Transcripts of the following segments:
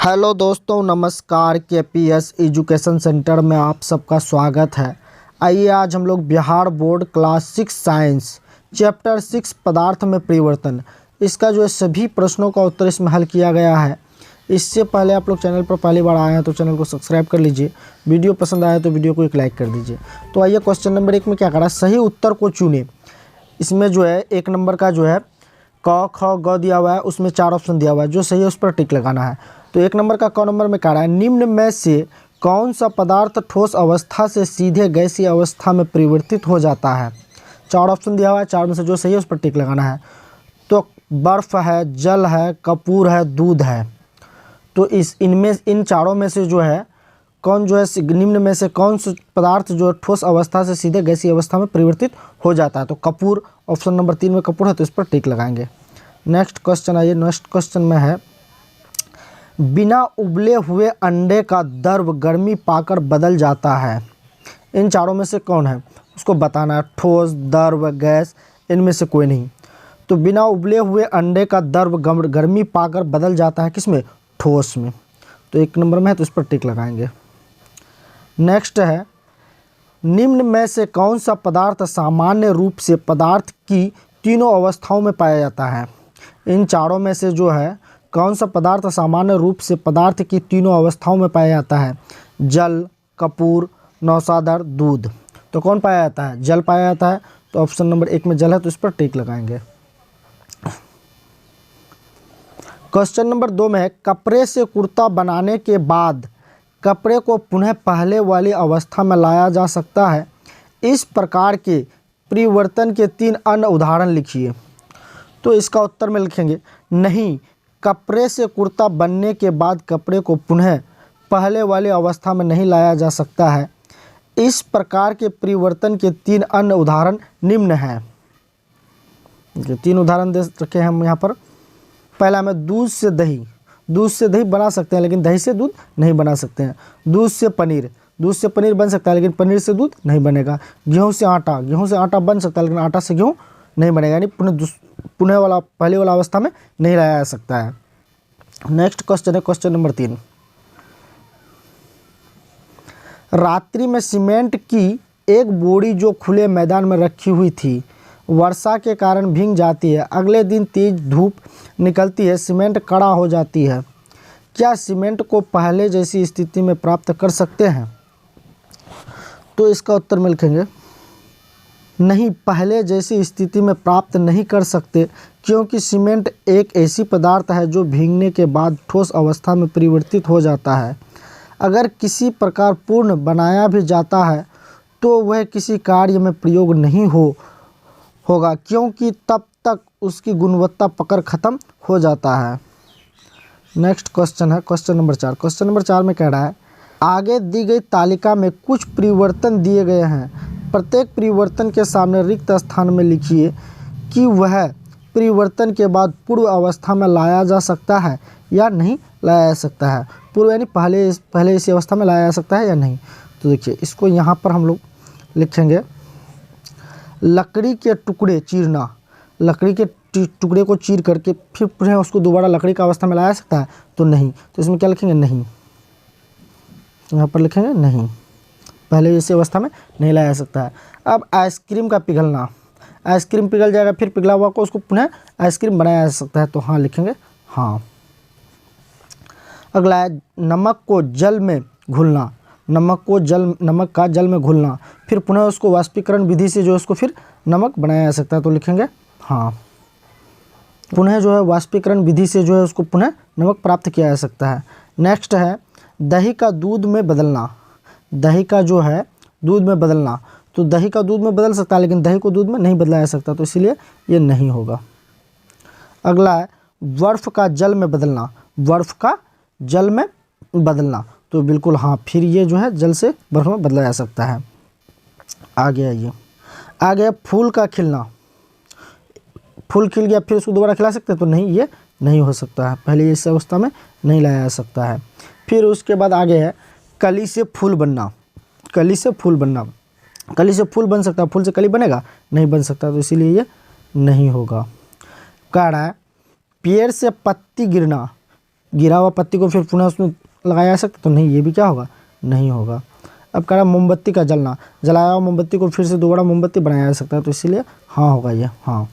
Hello दोस्तों, नमस्कार। KPS education centre में आप सबका स्वागत है। आइए आज हम लोग Bihar board class 6 science chapter 6 पदार्थ में परिवर्तन, इसका जो है सभी प्रश्नों का उत्तर इसमें हल किया गया है। इससे पहले आप लोग चैनल पर पहली बार आए हैं तो चैनल को सब्सक्राइब कर लीजिए। वीडियो पसंद आया तो वीडियो को एक लाइक कर दीजिए। तो आइए क्वेश्चन नंबर 1 में क्या करा, सही उत्तर को चुने। इसमें जो है 1 नंबर का जो है क ख ग दिया हुआ है, उसमें 4 ऑप्शन दिया हुआ है, जो सही है उस पर टिक लगाना है। तो 1 नंबर का क नंबर में कह रहा है निम्न में से कौन सा पदार्थ ठोस अवस्था से सीधे गैसीय अवस्था में परिवर्तित हो जाता है। 4 ऑप्शन दिया हुआ है, 4 में से जो सही है उस पर टिक लगाना है। तो बर्फ़ है, जल है, कपूर है, दूध है। तो इन चारों में से जो है कौन जो है निम्न में से कौन सा पदार्थ जो ठोस अवस्था से सीधे गैसीय अवस्था में परिवर्तित हो जाता है। तो कपूर, ऑप्शन नंबर 3 में कपूर है, तो इस पर टिक लगाएंगे। नेक्स्ट क्वेश्चन आइए। नेक्स्ट क्वेश्चन में है बिना उबले हुए अंडे का द्रव गर्मी पाकर बदल जाता है। इन चारों में से कौन है उसको बताना है। ठोस, द्रव, गैस, इनमें से कोई नहीं। तो बिना उबले हुए अंडे का द्रव गर्मी पाकर बदल जाता है किसमें, ठोस में। तो 1 नंबर में है, तो इस पर टिक लगाएंगे। नेक्स्ट है निम्न में से कौन सा पदार्थ सामान्य रूप से पदार्थ की तीनों अवस्थाओं में पाया जाता है। इन चारों में से जो है कौन सा पदार्थ सामान्य रूप से पदार्थ की तीनों अवस्थाओं में पाया जाता है। जल, कपूर, नौसादर, दूध। तो कौन पाया जाता है, जल पाया जाता है। तो ऑप्शन नंबर 1 में जल है, तो इस पर टिक लगाएंगे। क्वेश्चन नंबर 2 में है कपड़े से कुर्ता बनाने के बाद कपड़े को पुनः पहले वाली अवस्था में लाया जा सकता है। इस प्रकार के परिवर्तन के 3 अन्य उदाहरण लिखिए। तो इसका उत्तर में लिखेंगे नहीं, कपड़े से कुर्ता बनने के बाद कपड़े को पुनः पहले वाली अवस्था में नहीं लाया जा सकता है। इस प्रकार के परिवर्तन के 3 अन्य उदाहरण निम्न हैं। 3 उदाहरण दे रखे हैं हम यहाँ पर। पहला में दूध से दही। दूध से दही बना सकते हैं लेकिन दही से दूध नहीं बना सकते हैं। दूध से पनीर। दूध से पनीर बन सकता है लेकिन पनीर से दूध नहीं बनेगा। गेहूं से आटा। गेहूं से आटा बन सकता है लेकिन आटा से गेहूं नहीं बनेगा, यानी पुनः वाला पहले वाला अवस्था में नहीं लाया जा सकता है। नेक्स्ट क्वेश्चन है क्वेश्चन नंबर 3। रात्रि में सीमेंट की एक बोरी जो खुले मैदान में रखी हुई थी वर्षा के कारण भीग जाती है। अगले दिन तेज धूप निकलती है, सीमेंट कड़ा हो जाती है। क्या सीमेंट को पहले जैसी स्थिति में प्राप्त कर सकते हैं। तो इसका उत्तर में लिखेंगे नहीं, पहले जैसी स्थिति में प्राप्त नहीं कर सकते, क्योंकि सीमेंट एक ऐसी पदार्थ है जो भीगने के बाद ठोस अवस्था में परिवर्तित हो जाता है। अगर किसी प्रकार पूर्ण बनाया भी जाता है तो वह किसी कार्य में प्रयोग नहीं होगा, क्योंकि तब तक उसकी गुणवत्ता पकड़ खत्म हो जाता है। नेक्स्ट क्वेश्चन है क्वेश्चन नंबर 4। क्वेश्चन नंबर 4 में कह रहा है आगे दी गई तालिका में कुछ परिवर्तन दिए गए हैं। प्रत्येक परिवर्तन के सामने रिक्त स्थान में लिखिए कि वह परिवर्तन के बाद पूर्व अवस्था में लाया जा सकता है या नहीं लाया जा सकता है। पूर्व यानी पहले इसी अवस्था में लाया जा सकता है या नहीं। तो देखिए इसको यहाँ पर हम लोग लिखेंगे लकड़ी के टुकड़े चीरना। लकड़ी के टुकड़े को चीर करके फिर पुनः उसको दोबारा लकड़ी का अवस्था में लाया जा सकता है, तो नहीं। तो इसमें क्या लिखेंगे, नहीं। यहाँ पर लिखेंगे नहीं, पहले इसी अवस्था में नहीं लाया जा सकता है। अब आइसक्रीम का पिघलना। आइसक्रीम पिघल जाएगा, फिर पिघला हुआ को उसको पुनः आइसक्रीम बनाया जा सकता है, तो हाँ लिखेंगे हाँ। अगला है नमक को जल में घुलना। नमक का जल में घुलना, फिर पुनः उसको वाष्पीकरण विधि से जो है उसको फिर नमक बनाया जा सकता है, तो लिखेंगे हाँ। पुनः जो है वाष्पीकरण विधि से जो है उसको पुनः नमक प्राप्त किया जा सकता है। नेक्स्ट है दही का दूध में बदलना। दही का जो है दूध में बदलना, तो दही का दूध में बदल सकता है लेकिन दही को दूध में नहीं बदला जा सकता, तो इसीलिए ये नहीं होगा। अगला है बर्फ़ का जल में बदलना। बर्फ़ का जल में बदलना, तो बिल्कुल हाँ, फिर ये जो है जल से बर्फ़ में बदला जा सकता है। आगे फूल का खिलना। फूल खिल गया फिर उसको दोबारा खिला सकते हैं, तो नहीं, ये नहीं हो सकता है, पहले इस अवस्था में नहीं लाया जा सकता है। फिर उसके बाद आगे है कली से फूल बनना। कली से फूल बनना, कली से फूल बन सकता है, फूल से कली बनेगा, नहीं बन सकता, तो इसीलिए ये नहीं होगा। कह रहा है पेड़ से पत्ती गिरना। गिरा हुआ पत्ती को फिर पुनः उसमें लगाया जा सकता? तो नहीं, ये भी क्या होगा, नहीं होगा। अब कह रहा है मोमबत्ती का जलना, जलाया हुआ मोमबत्ती को फिर से दोबारा मोमबत्ती बनाया जा सकता है, तो इसीलिए हाँ होगा ये, हाँ।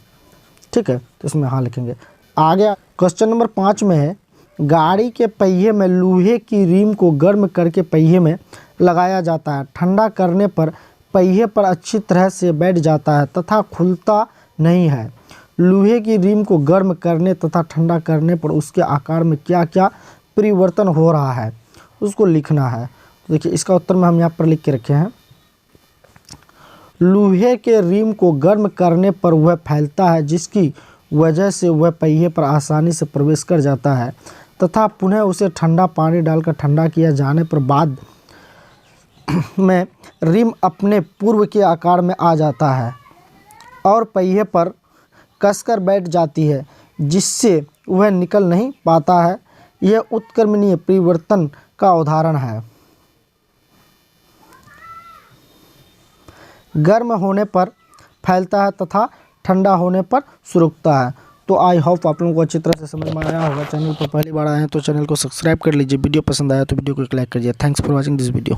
ठीक है, तो इसमें हाँ लिखेंगे। आगे क्वेश्चन नंबर 5 में है, गाड़ी के पहिए में लोहे की रिम को गर्म करके पहिए में लगाया जाता है। ठंडा करने पर पहिए पर अच्छी तरह से बैठ जाता है तथा खुलता नहीं है। लोहे की रिम को गर्म करने तथा ठंडा करने पर उसके आकार में क्या क्या परिवर्तन हो रहा है, उसको लिखना है। तो देखिए इसका उत्तर में हम यहाँ पर लिख के रखे हैं। लोहे के रिम को गर्म करने पर वह फैलता है, जिसकी वजह से वह पहिए पर आसानी से प्रवेश कर जाता है तथा पुनः उसे ठंडा पानी डालकर ठंडा किया जाने पर बाद में रिम अपने पूर्व के आकार में आ जाता है और पहिए पर कसकर बैठ जाती है, जिससे वह निकल नहीं पाता है। यह उत्क्रमणीय परिवर्तन का उदाहरण है। गर्म होने पर फैलता है तथा ठंडा होने पर सुरकता है। तो आई होप आप लोगों को अच्छी तरह से समझ में आया होगा। चैनल पर पहली बार आए हैं तो चैनल को सब्सक्राइब कर लीजिए। वीडियो पसंद आया तो वीडियो को लाइक करिए। Thanks for watching this video.